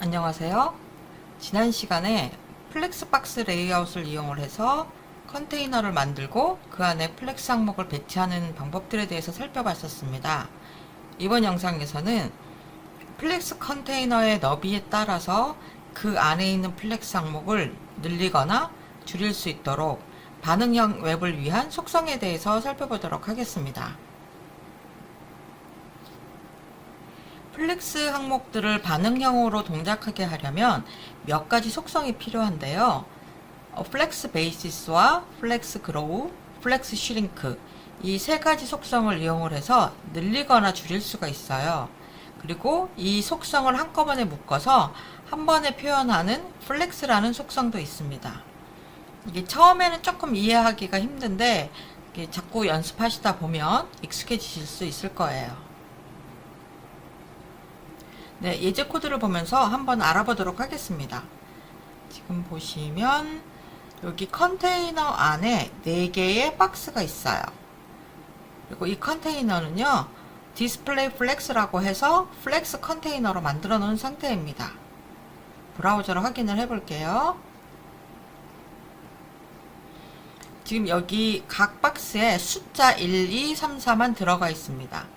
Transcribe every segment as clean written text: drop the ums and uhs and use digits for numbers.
안녕하세요. 지난 시간에 플렉스박스 레이아웃을 이용을 해서 컨테이너를 만들고 그 안에 플렉스 항목을 배치하는 방법들에 대해서 살펴봤었습니다. 이번 영상에서는 플렉스 컨테이너의 너비에 따라서 그 안에 있는 플렉스 항목을 늘리거나 줄일 수 있도록 반응형 웹을 위한 속성에 대해서 살펴보도록 하겠습니다. 플렉스 항목들을 반응형으로 동작하게 하려면 몇 가지 속성이 필요한데요. 플렉스 베이시스와 플렉스 그로우, 플렉스 슈링크 이 세 가지 속성을 이용을 해서 늘리거나 줄일 수가 있어요. 그리고 이 속성을 한꺼번에 묶어서 한 번에 표현하는 플렉스라는 속성도 있습니다. 이게 처음에는 조금 이해하기가 힘든데 자꾸 연습하시다 보면 익숙해지실 수 있을 거예요. 네, 예제 코드를 보면서 한번 알아보도록 하겠습니다. 지금 보시면 여기 컨테이너 안에 4개의 박스가 있어요. 그리고 이 컨테이너는요, 디스플레이 플렉스라고 해서 플렉스 컨테이너로 만들어 놓은 상태입니다. 브라우저로 확인을 해 볼게요. 지금 여기 각 박스에 숫자 1, 2, 3, 4만 들어가 있습니다.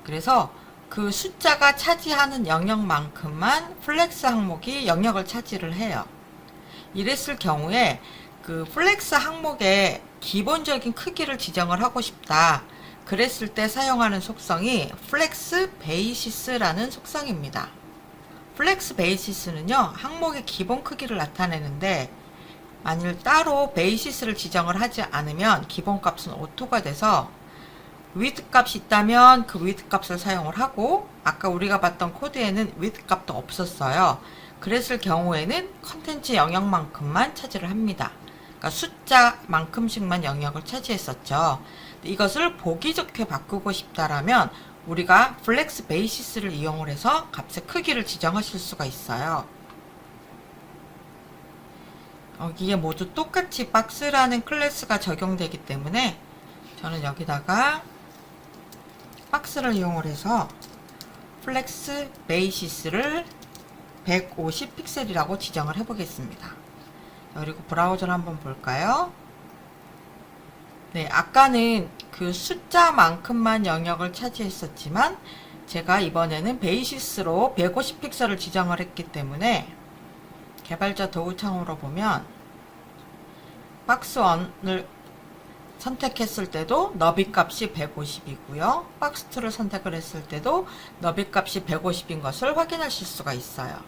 그래서 그 숫자가 차지하는 영역만큼만 플렉스 항목이 영역을 차지를 해요. 이랬을 경우에 그 플렉스 항목의 기본적인 크기를 지정을 하고 싶다. 그랬을 때 사용하는 속성이 플렉스 베이시스라는 속성입니다. 플렉스 베이시스는요, 항목의 기본 크기를 나타내는데 만일 따로 베이시스를 지정을 하지 않으면 기본값은 오토가 돼서 width 값이 있다면 그 width 값을 사용을 하고, 아까 우리가 봤던 코드에는 width 값도 없었어요. 그랬을 경우에는 컨텐츠 영역만큼만 차지를 합니다. 그러니까 숫자만큼씩만 영역을 차지했었죠. 이것을 보기 좋게 바꾸고 싶다라면 우리가 플렉스 베이시스를 이용을 해서 값의 크기를 지정하실 수가 있어요. 여기에 모두 똑같이 박스라는 클래스가 적용되기 때문에 저는 여기다가 박스를 이용을 해서 플렉스 베이시스를 150 픽셀이라고 지정을 해 보겠습니다. 그리고 브라우저를 한번 볼까요? 네, 아까는 그 숫자만큼만 영역을 차지했었지만 제가 이번에는 베이시스로 150 픽셀을 지정을 했기 때문에 개발자 도구 창으로 보면 박스 1을 선택했을 때도 너비 값이 150이고요. 박스 2를 선택을 했을 때도 너비 값이 150인 것을 확인하실 수가 있어요.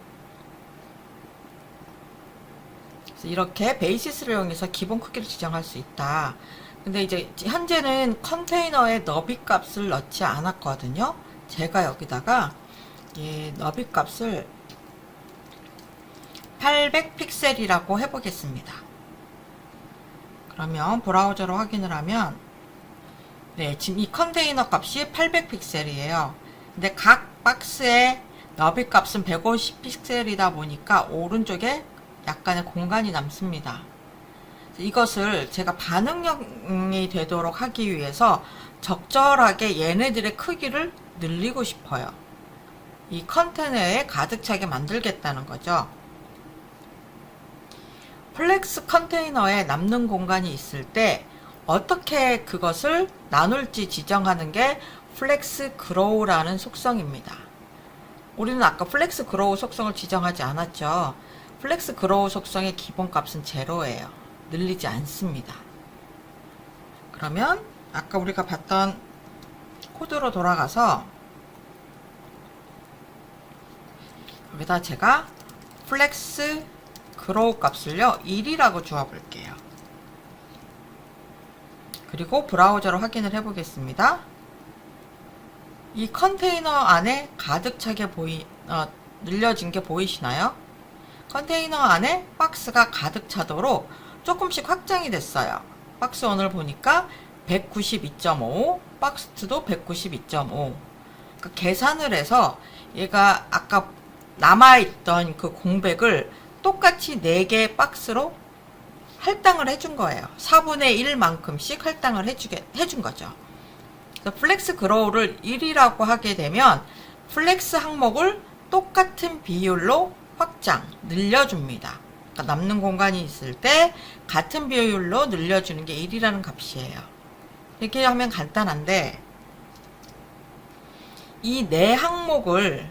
그래서 이렇게 베이시스를 이용해서 기본 크기를 지정할 수 있다. 근데 이제 현재는 컨테이너에 너비 값을 넣지 않았거든요. 제가 여기다가 너비 값을 800 픽셀이라고 해보겠습니다. 그러면 브라우저로 확인을 하면 네, 지금 이 컨테이너 값이 800 픽셀이에요. 근데 각 박스의 너비 값은 150 픽셀이다 보니까 오른쪽에 약간의 공간이 남습니다. 이것을 제가 반응형이 되도록 하기 위해서 적절하게 얘네들의 크기를 늘리고 싶어요. 이 컨테이너에 가득 차게 만들겠다는 거죠. 플렉스 컨테이너에 남는 공간이 있을 때 어떻게 그것을 나눌지 지정하는 게 플렉스 그로우라는 속성입니다. 우리는 아까 플렉스 그로우 속성을 지정하지 않았죠. 플렉스 그로우 속성의 기본값은 제로예요. 늘리지 않습니다. 그러면 아까 우리가 봤던 코드로 돌아가서 여기다 제가 플렉스 그로우 값을요 1이라고 주어 볼게요. 그리고 브라우저로 확인을 해 보겠습니다. 이 컨테이너 안에 가득 차게 늘려진 게 보이시나요? 컨테이너 안에 박스가 가득 차도록 조금씩 확장이 됐어요. 박스 1을 보니까 192.5, 박스 2도 192.5. 그러니까 계산을 해서 얘가 아까 남아있던 그 공백을 똑같이 4개의 박스로 할당을 해준 거예요. 4분의 1만큼씩 할당을 해준 거죠. 그래서 플렉스 그로우를 1이라고 하게 되면 플렉스 항목을 똑같은 비율로 확장, 늘려줍니다. 그러니까 남는 공간이 있을 때 같은 비율로 늘려주는 게 1이라는 값이에요. 이렇게 하면 간단한데 이 네 항목을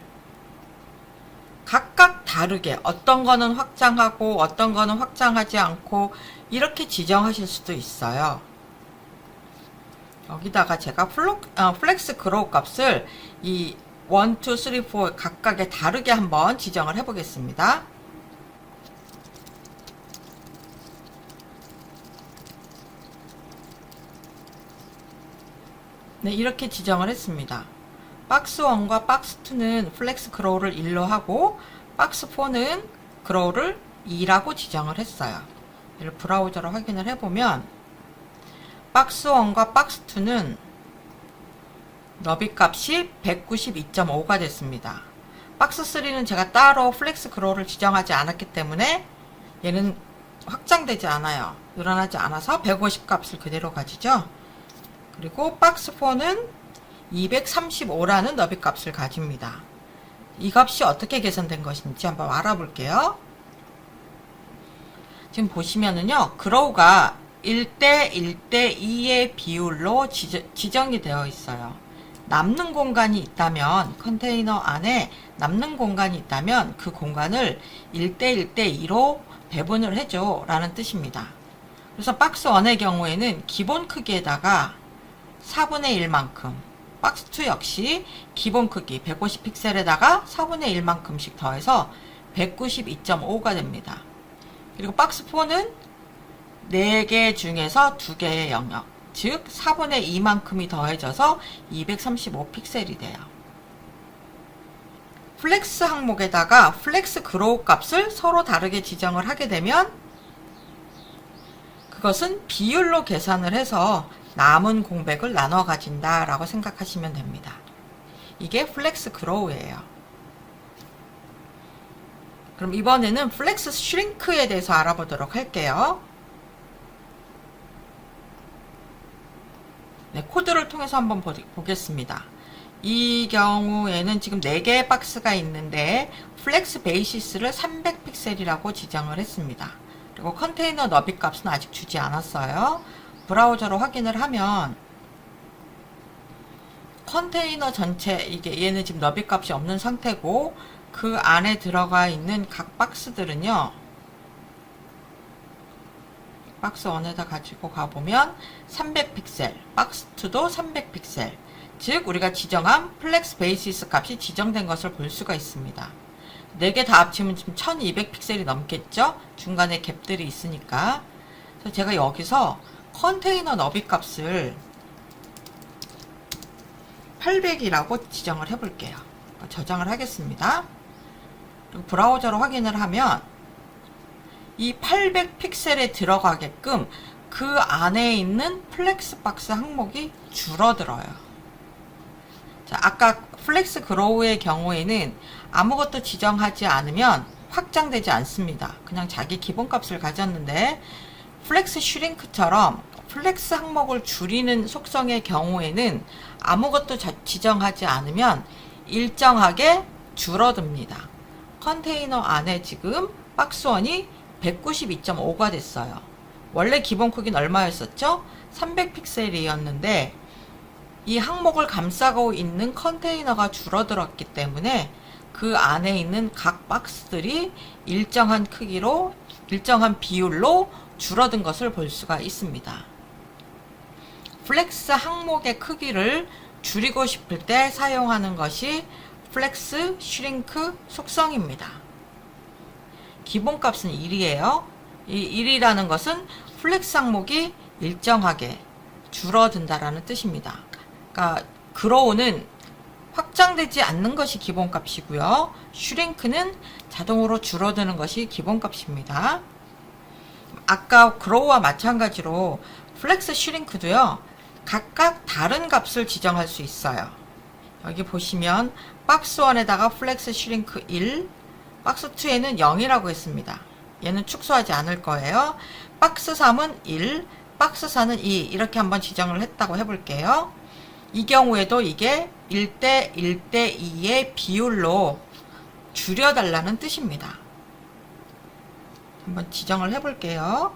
각각 다르게 어떤 거는 확장하고 어떤 거는 확장하지 않고 이렇게 지정하실 수도 있어요. 여기다가 제가 플렉스 그로우 값을 이 1, 2, 3, 4 각각에 다르게 한번 지정을 해 보겠습니다. 네, 이렇게 지정을 했습니다. 박스 1과 박스 2는 플렉스 그로우를 1로 하고 박스 4는 그로우를 2라고 지정을 했어요. 이를 브라우저로 확인을 해보면 박스 1과 박스 2는 너비 값이 192.5가 됐습니다. 박스 3는 제가 따로 플렉스 그로우를 지정하지 않았기 때문에 얘는 확장되지 않아요. 늘어나지 않아서 150 값을 그대로 가지죠. 그리고 박스 4는 235라는 너비 값을 가집니다. 이 값이 어떻게 계산된 것인지 한번 알아볼게요. 지금 보시면은요, 그로우가 1대 1대 2의 비율로 지정이 되어 있어요. 남는 공간이 있다면, 컨테이너 안에 남는 공간이 있다면 그 공간을 1대 1대 2로 배분을 해줘 라는 뜻입니다. 그래서 박스 1의 경우에는 기본 크기에다가 4분의 1만큼, 박스 2 역시 기본 크기 150픽셀에다가 4분의 1만큼씩 더해서 192.5가 됩니다. 그리고 박스 4는 4개 중에서 2개의 영역, 즉 4분의 2만큼이 더해져서 235픽셀이 돼요. 플렉스 항목에다가 플렉스 그로우 값을 서로 다르게 지정을 하게 되면 그것은 비율로 계산을 해서 남은 공백을 나눠 가진다 라고 생각하시면 됩니다. 이게 플렉스 그로우예요. 그럼 이번에는 플렉스 슈링크에 대해서 알아보도록 할게요. 네, 코드를 통해서 한번 보겠습니다. 이 경우에는 지금 4개의 박스가 있는데 플렉스 베이시스를 300픽셀이라고 지정을 했습니다. 그리고 컨테이너 너비 값은 아직 주지 않았어요. 브라우저로 확인을 하면 컨테이너 전체, 이게 얘는 지금 너비 값이 없는 상태고 그 안에 들어가 있는 각 박스들은요, 박스 1에다 가지고 가보면 300픽셀, 박스 2도 300픽셀, 즉 우리가 지정한 플렉스 베이시스 값이 지정된 것을 볼 수가 있습니다. 4개 다 합치면 지금 1200픽셀이 넘겠죠? 중간에 갭들이 있으니까. 그래서 제가 여기서 컨테이너 너비 값을 800이라고 지정을 해볼게요. 저장을 하겠습니다. 그리고 브라우저로 확인을 하면 이 800픽셀에 들어가게끔 그 안에 있는 플렉스 박스 항목이 줄어들어요. 자, 아까 플렉스 그로우의 경우에는 아무것도 지정하지 않으면 확장되지 않습니다. 그냥 자기 기본값을 가졌는데 플렉스 슈링크처럼 플렉스 항목을 줄이는 속성의 경우에는 아무것도 지정하지 않으면 일정하게 줄어듭니다. 컨테이너 안에 지금 박스 1이 192.5가 됐어요. 원래 기본 크기는 얼마였었죠? 300픽셀이었는데 이 항목을 감싸고 있는 컨테이너가 줄어들었기 때문에 그 안에 있는 각 박스들이 일정한 크기로, 일정한 비율로 줄어든 것을 볼 수가 있습니다. 플렉스 항목의 크기를 줄이고 싶을 때 사용하는 것이 플렉스 슈링크 속성입니다. 기본값은 1이에요. 이 1이라는 것은 플렉스 항목이 일정하게 줄어든다라는 뜻입니다. 그러니까 그로우는 확장되지 않는 것이 기본값이고요. 슈링크는 자동으로 줄어드는 것이 기본값입니다. 아까 그로우와 마찬가지로 플렉스 슈링크도요, 각각 다른 값을 지정할 수 있어요. 여기 보시면 박스 1에다가 플렉스 슈링크 1, 박스 2에는 0이라고 했습니다. 얘는 축소하지 않을 거예요. 박스 3은 1, 박스 4는 2 이렇게 한번 지정을 했다고 해볼게요. 이 경우에도 이게 1대 1대 2의 비율로 줄여달라는 뜻입니다. 한번 지정을 해볼게요.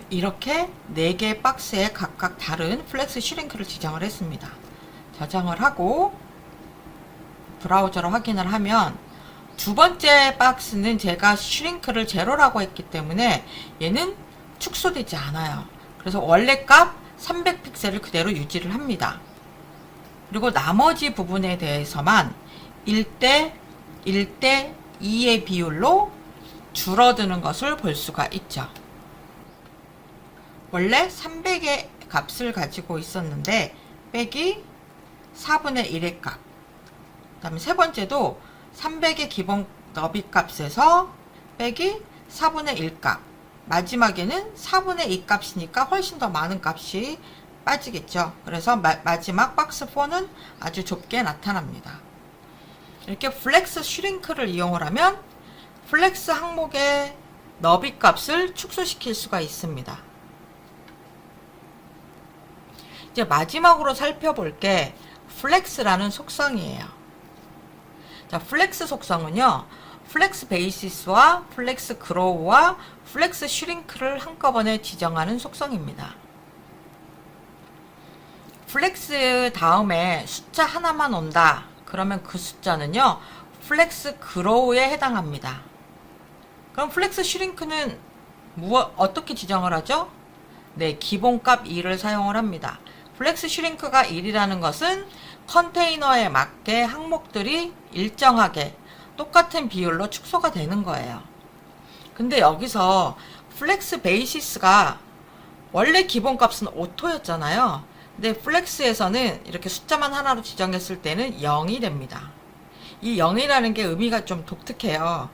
이렇게 4개의 박스에 각각 다른 플렉스 슈링크를 지정을 했습니다. 저장을 하고 브라우저로 확인을 하면 두 번째 박스는 제가 슈링크를 제로라고 했기 때문에 얘는 축소되지 않아요. 그래서 원래 값 300픽셀을 그대로 유지를 합니다. 그리고 나머지 부분에 대해서만 1대 1대 2의 비율로 줄어드는 것을 볼 수가 있죠. 원래 300의 값을 가지고 있었는데 빼기 4분의 1의 값. 그 다음에 세 번째도 300의 기본 너비 값에서 빼기 4분의 1 값. 마지막에는 4분의 2 값이니까 훨씬 더 많은 값이 빠지겠죠. 그래서 마지막 박스 4는 아주 좁게 나타납니다. 이렇게 플렉스 슈링크를 이용을 하면 플렉스 항목의 너비 값을 축소시킬 수가 있습니다. 이제 마지막으로 살펴볼 게 플렉스라는 속성이에요. 자, 플렉스 속성은요, 플렉스 베이시스와 플렉스 그로우와 플렉스 슈링크를 한꺼번에 지정하는 속성입니다. 플렉스 다음에 숫자 하나만 온다. 그러면 그 숫자는요, 플렉스 그로우에 해당합니다. 그럼 플렉스 슈링크는 어떻게 지정을 하죠? 네, 기본값 2를 사용을 합니다. 플렉스 슈링크가 1이라는 것은 컨테이너에 맞게 항목들이 일정하게 똑같은 비율로 축소가 되는 거예요. 근데 여기서 플렉스 베이시스가 원래 기본값은 오토였잖아요. 근데 플렉스에서는 이렇게 숫자만 하나로 지정했을 때는 0이 됩니다. 이 0이라는 게 의미가 좀 독특해요.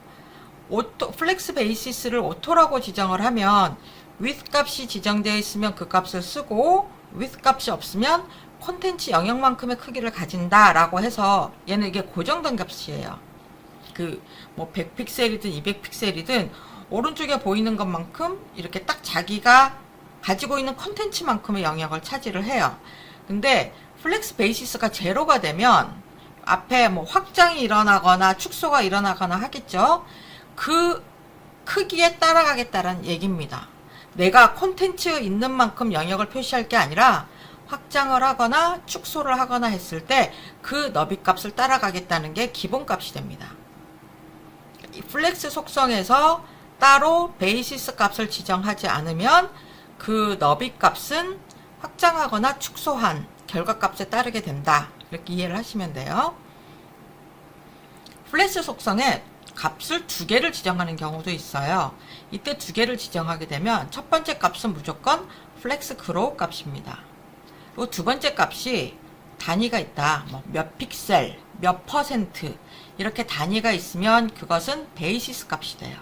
플렉스 베이시스를 오토라고 지정을 하면 with 값이 지정되어 있으면 그 값을 쓰고 with 값이 없으면 콘텐츠 영역만큼의 크기를 가진다라고 해서 얘는 이게 고정된 값이에요. 뭐 100픽셀이든 200픽셀이든 오른쪽에 보이는 것만큼 이렇게 딱 자기가 가지고 있는 콘텐츠만큼의 영역을 차지를 해요. 근데 플렉스 베이시스가 제로가 되면 앞에 뭐 확장이 일어나거나 축소가 일어나거나 하겠죠. 그 크기에 따라가겠다는 얘기입니다. 내가 콘텐츠 있는 만큼 영역을 표시할 게 아니라 확장을 하거나 축소를 하거나 했을 때 그 너비 값을 따라가겠다는 게 기본 값이 됩니다. 이 플렉스 속성에서 따로 베이시스 값을 지정하지 않으면 그 너비 값은 확장하거나 축소한 결과값에 따르게 된다. 이렇게 이해를 하시면 돼요. 플렉스 속성에 값을 2개를 지정하는 경우도 있어요. 이때 2개를 지정하게 되면 첫 번째 값은 무조건 플렉스 그로우 값입니다. 그리고 두 번째 값이 단위가 있다. 뭐 몇 픽셀, 몇 퍼센트 이렇게 단위가 있으면 그것은 베이시스 값이 돼요.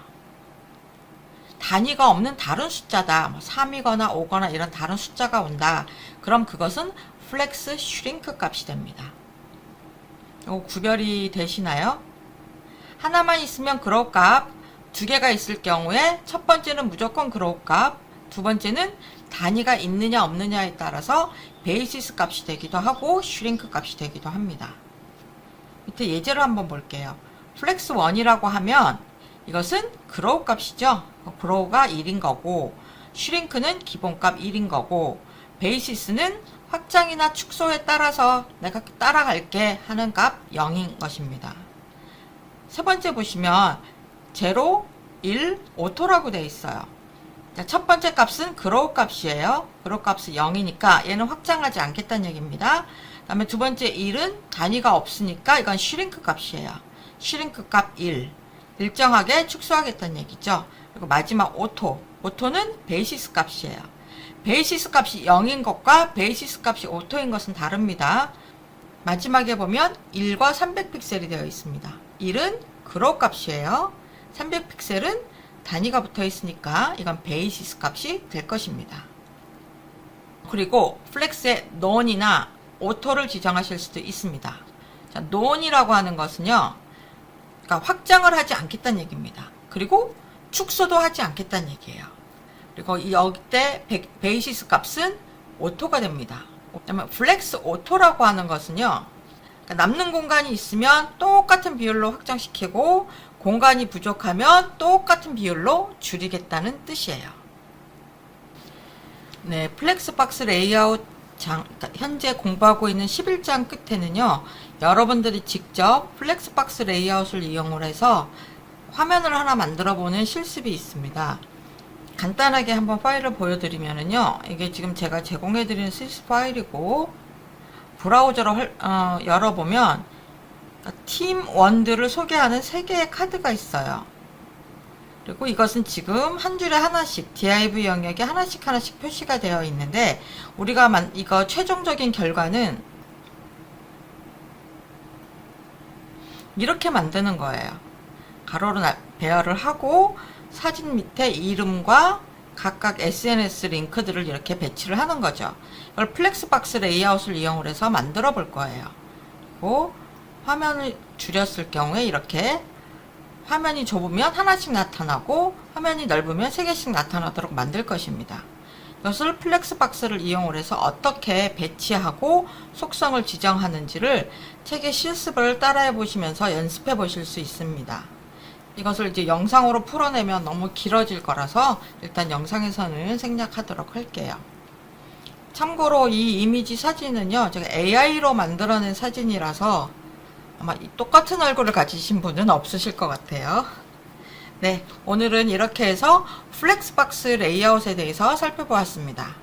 단위가 없는 다른 숫자다. 뭐 3이거나 5거나 이런 다른 숫자가 온다. 그럼 그것은 플렉스 슈링크 값이 됩니다. 이거 구별이 되시나요? 하나만 있으면 그로우 값, 2개가 있을 경우에 첫 번째는 무조건 그로우 값, 두 번째는 단위가 있느냐 없느냐에 따라서 베이시스 값이 되기도 하고 슈링크 값이 되기도 합니다. 밑에 예제로 한번 볼게요. 플렉스 1이라고 하면 이것은 그로우 값이죠. 그로우가 1인 거고 슈링크는 기본값 1인 거고 베이시스는 확장이나 축소에 따라서 내가 따라갈게 하는 값 0인 것입니다. 세 번째 보시면 0, 1, 오토라고 되어 있어요. 자, 첫 번째 값은 그로우 값이에요. 그로우 값은 0이니까 얘는 확장하지 않겠다는 얘기입니다. 그 다음에 두 번째 1은 단위가 없으니까 이건 슈링크 값이에요. 슈링크 값 1. 일정하게 축소하겠다는 얘기죠. 그리고 마지막 오토는 베이시스 값이에요. 베이시스 값이 0인 것과 베이시스 값이 오토인 것은 다릅니다. 마지막에 보면 1과 300픽셀이 되어 있습니다. 1은 그로우 값이에요. 300픽셀은 단위가 붙어 있으니까 이건 베이시스 값이 될 것입니다. 그리고 플렉스에 none이나 오토를 지정하실 수도 있습니다. 자, none이라고 하는 것은요, 그러니까 확장을 하지 않겠다는 얘기입니다. 그리고 축소도 하지 않겠다는 얘기예요. 그리고 이 여기때 베이시스 값은 오토가 됩니다. 그다음에 플렉스 오토라고 하는 것은요, 그러니까 남는 공간이 있으면 똑같은 비율로 확장시키고 공간이 부족하면 똑같은 비율로 줄이겠다는 뜻이에요. 네, 플렉스박스 레이아웃 현재 공부하고 있는 11장 끝에는요, 여러분들이 직접 플렉스박스 레이아웃을 이용을 해서 화면을 하나 만들어 보는 실습이 있습니다. 간단하게 한번 파일을 보여드리면은요, 이게 지금 제가 제공해드리는 실습 파일이고, 브라우저로 열어보면 팀 원들을 소개하는 3개의 카드가 있어요. 그리고 이것은 지금 한 줄에 하나씩 div 영역에 하나씩 표시가 되어 있는데, 우리가 이거 최종적인 결과는 이렇게 만드는 거예요. 가로로 배열을 하고 사진 밑에 이름과 각각 SNS 링크들을 이렇게 배치를 하는 거죠. 이걸 플렉스박스 레이아웃을 이용을 해서 만들어 볼 거예요. 그리고 화면을 줄였을 경우에 이렇게 화면이 좁으면 하나씩 나타나고 화면이 넓으면 3개씩 나타나도록 만들 것입니다. 이것을 플렉스박스를 이용을 해서 어떻게 배치하고 속성을 지정하는지를 책의 실습을 따라해 보시면서 연습해 보실 수 있습니다. 이것을 이제 영상으로 풀어내면 너무 길어질 거라서 일단 영상에서는 생략하도록 할게요. 참고로 이 이미지 사진은요, 제가 AI로 만들어낸 사진이라서 아마 똑같은 얼굴을 가지신 분은 없으실 것 같아요. 네, 오늘은 이렇게 해서 플렉스박스 레이아웃에 대해서 살펴보았습니다.